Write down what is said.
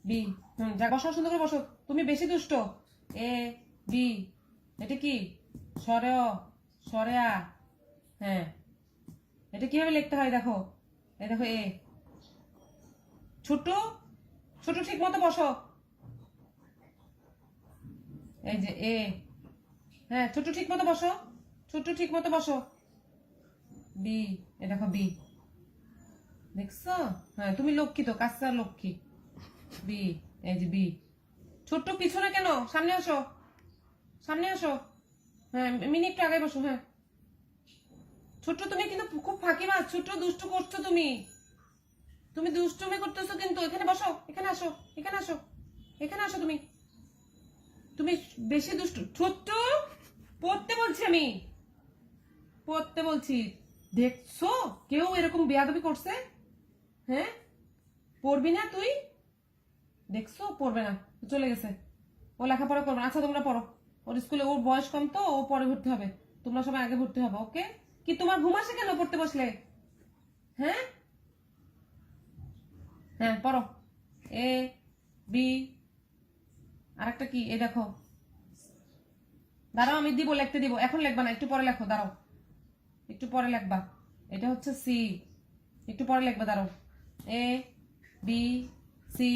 B. যা বসো, সুন্দর করে বসো। তুমি বেশি দুষ্ট। A B. এটা কি? সরে অ, সরে আ। হ্যাঁ, এটা কিভাবে লিখতে হয় দেখো। এই দেখো এ। ছোট ছোট ঠিক মতো বসো। এই যে এ। হ্যাঁ, ছোট ঠিক মতো বসো। ছোট ঠিক মতো বসো। বি। এ দেখো বি। দেখছো? হ্যাঁ, তুমি লক্ষ্মী তো, কাঁচা লক্ষ্মী। বি। এই যে বি। ছোট্ট পিছনে কেন? সামনে আসো, সামনে আসো। হ্যাঁ, মিনি একটু আগে বসো। হ্যাঁ, ছোট্ট তুমি কিন্তু খুব ফাঁকিবাজ। ছোট্ট দুষ্টু করছো তুমি। তুমি দুষ্টুমি করতেছো কিন্তু। এখানে বসো, এখানে আসো, এখানে আসো, এখানে আসো। তুমি তুমি বেশি দুষ্টু। ছোট্ট, পড়তে বলছি আমি, পড়তে বলছি। দেখছো কেউ এরকম বেয়াদবি করছে? হ্যাঁ, পড়বি না তুই? দেখছো পড়বে না, চলে গেছে। ও লেখাপড়া করবে না। আচ্ছা তোমরা পড়ো। ওর স্কুলে ওর বয়স কম তো, ও পরে ভর্তি হবে। তোমরা সবাই আগে ভর্তি হবে, ওকে? কি তোমার ঘুম আসে কেন পড়তে বসলে? হ্যাঁ, হ্যাঁ পড়ো। A B. আর একটা কি? এ দেখো। দাঁড়াও, আমি দিব, লিখতে দিব। এখন লিখবা না, একটু পরে লেখো। দাঁড়াও, একটু পরে লিখবা। এটা হচ্ছে সি। একটু পরে লিখবা, দাঁড়াও। A B C.